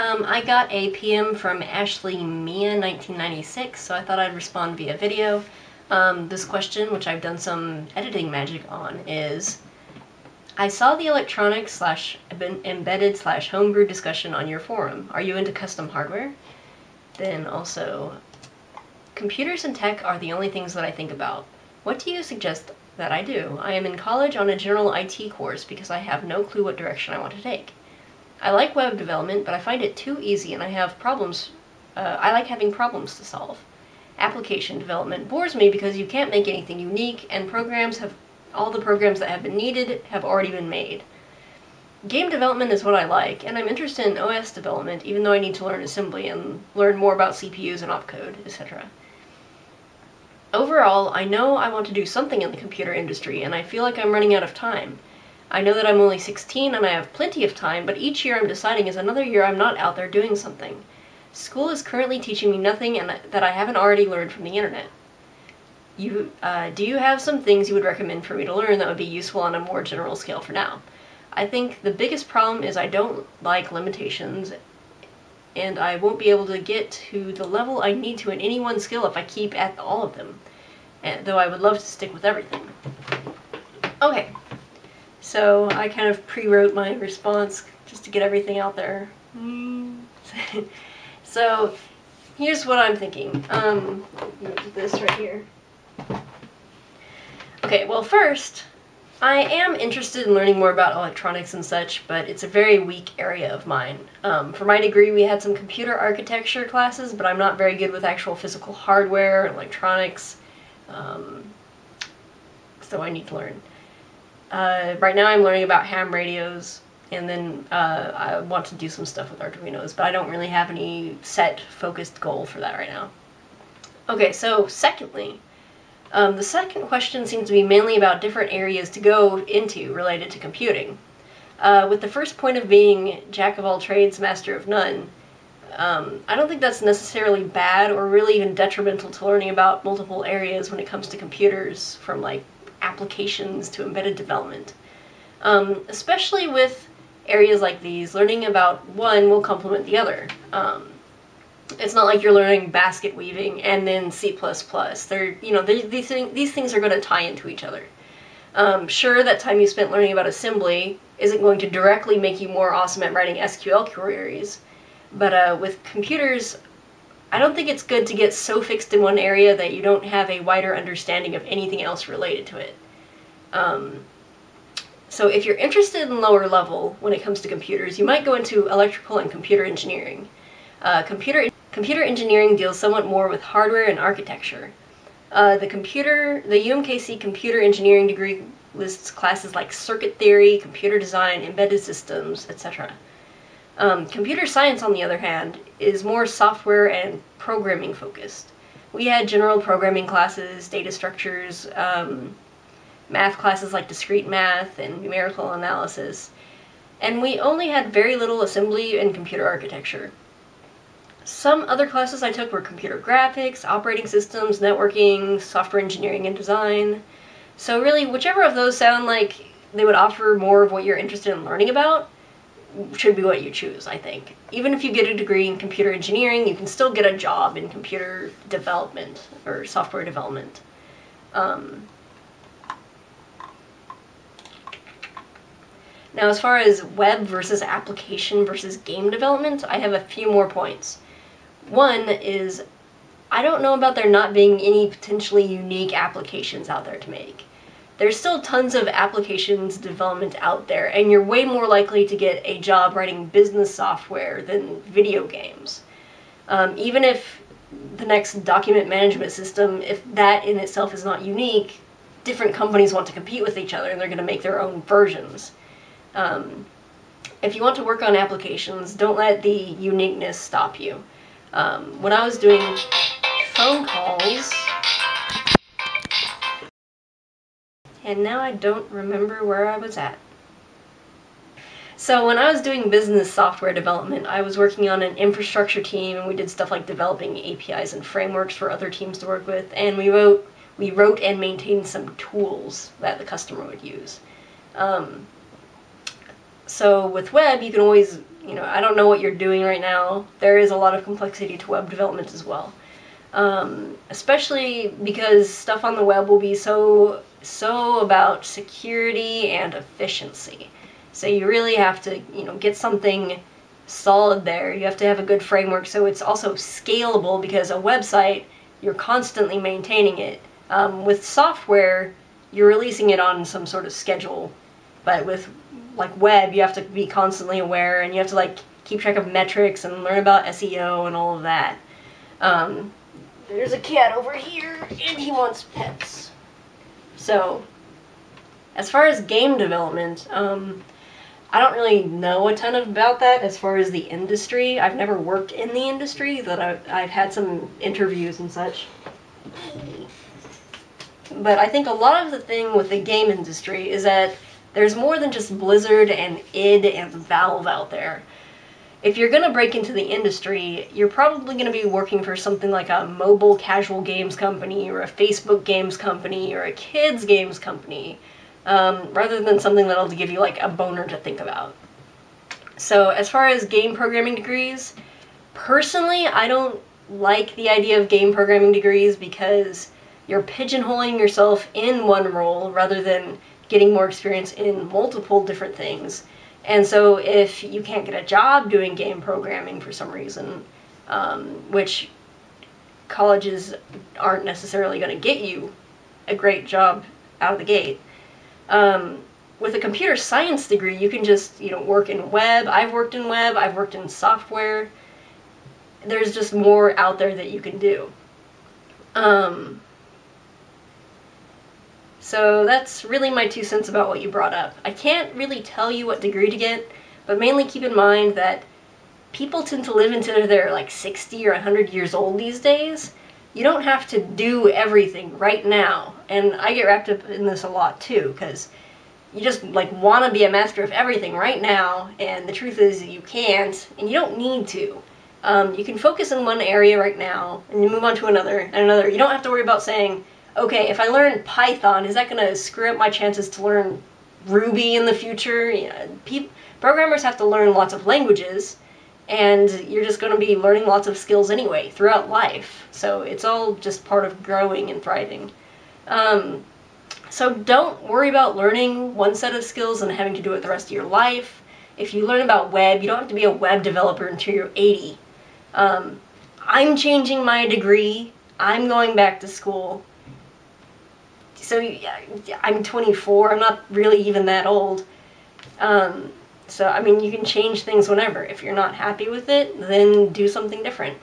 I got a PM from ashleymeah1996, so I thought I'd respond via video. This question, which I've done some editing magic on, is: I saw the electronics slash embedded slash homebrew discussion on your forum. Are you into custom hardware? Then also, computers and tech are the only things that I think about. What do you suggest that I do? I am in college on a general IT course because I have no clue what direction I want to take. I like web development, but I find it too easy and I have problems. I like having problems to solve. Application development bores me because you can't make anything unique, and all the programs that have been needed have already been made. Game development is what I like, and I'm interested in OS development, even though I need to learn assembly and learn more about CPUs and opcode, etc. Overall, I know I want to do something in the computer industry, and I feel like I'm running out of time. I know that I'm only 16 and I have plenty of time, but each year I'm deciding is another year I'm not out there doing something. School is currently teaching me nothing and that I haven't already learned from the internet. Do you have some things you would recommend for me to learn that would be useful on a more general scale for now? I think the biggest problem is I don't like limitations, and I won't be able to get to the level I need to in any one skill if I keep at all of them, though I would love to stick with everything. Okay. So I kind of pre-wrote my response just to get everything out there. So here's what I'm thinking. This right here. Okay, well first, I am interested in learning more about electronics and such, but it's a very weak area of mine. For my degree, we had some computer architecture classes, but I'm not very good with actual physical hardware, electronics, so I need to learn. Right now I'm learning about ham radios, and then I want to do some stuff with Arduinos, but I don't really have any set, focused goal for that right now. Okay, so secondly, the second question seems to be mainly about different areas to go into related to computing. With the first point of being jack of all trades, master of none, I don't think that's necessarily bad or really even detrimental to learning about multiple areas when it comes to computers, from like applications to embedded development. Especially with areas like these, learning about one will complement the other. It's not like you're learning basket weaving and then C++. These things are going to tie into each other. Sure, that time you spent learning about assembly isn't going to directly make you more awesome at writing SQL queries, but with computers, I don't think it's good to get so fixed in one area that you don't have a wider understanding of anything else related to it. So if you're interested in lower level when it comes to computers, you might go into electrical and computer engineering. Computer engineering deals somewhat more with hardware and architecture. The UMKC computer engineering degree lists classes like circuit theory, computer design, embedded systems, etc. Computer science, on the other hand, is more software and programming focused. We had general programming classes, data structures, math classes like discrete math and numerical analysis, and we only had very little assembly and computer architecture. Some other classes I took were computer graphics, operating systems, networking, software engineering and design. So really, whichever of those sound like they would offer more of what you're interested in learning about should be what you choose, I think. Even if you get a degree in computer engineering, you can still get a job in computer development or software development. Now, as far as web versus application versus game development, I have a few more points. One is, I don't know about there not being any potentially unique applications out there to make. There's still tons of applications development out there, and you're way more likely to get a job writing business software than video games. Even if the next document management system, if that in itself is not unique, different companies want to compete with each other and they're going to make their own versions. If you want to work on applications, don't let the uniqueness stop you. When I was doing phone calls, and now I don't remember where I was at. So when I was doing business software development, I was working on an infrastructure team, and we did stuff like developing APIs and frameworks for other teams to work with, and we wrote and maintained some tools that the customer would use. So with web, you can always you know, I don't know what you're doing right now. There is a lot of complexity to web development as well. Especially because stuff on the web will be so about security and efficiency. So you really have to, you know, get something solid there. You have to have a good framework so it's also scalable, because a website, you're constantly maintaining it. With software, you're releasing it on some sort of schedule, but with like web, you have to be constantly aware, and you have to like keep track of metrics and learn about SEO and all of that. There's a cat over here, and he wants pets. So, as far as game development, I don't really know a ton about that as far as the industry. I've never worked in the industry, but I've had some interviews and such. But I think a lot of the thing with the game industry is that there's more than just Blizzard and id and Valve out there. If you're going to break into the industry, you're probably going to be working for something like a mobile casual games company, or a Facebook games company, or a kids games company, rather than something that'll give you like a boner to think about. So as far as game programming degrees, personally, I don't like the idea of game programming degrees, because you're pigeonholing yourself in one role rather than getting more experience in multiple different things. And so if you can't get a job doing game programming for some reason, which colleges aren't necessarily going to get you a great job out of the gate, with a computer science degree, you can just, you know, work in web. I've worked in web, I've worked in software. There's just more out there that you can do. So that's really my 2 cents about what you brought up. I can't really tell you what degree to get, but mainly keep in mind that people tend to live until they're like 60 or 100 years old these days. You don't have to do everything right now. And I get wrapped up in this a lot too, because you just like want to be a master of everything right now, and the truth is you can't, and you don't need to. You can focus in one area right now, and you move on to another and another. You don't have to worry about saying, okay, if I learn Python, is that going to screw up my chances to learn Ruby in the future? You know, programmers have to learn lots of languages, and you're just going to be learning lots of skills anyway throughout life. So it's all just part of growing and thriving. So don't worry about learning one set of skills and having to do it the rest of your life. If you learn about web, you don't have to be a web developer until you're 80. I'm changing my degree. I'm going back to school. So I'm 24, I'm not really even that old. So, I mean, you can change things whenever. If you're not happy with it, then do something different.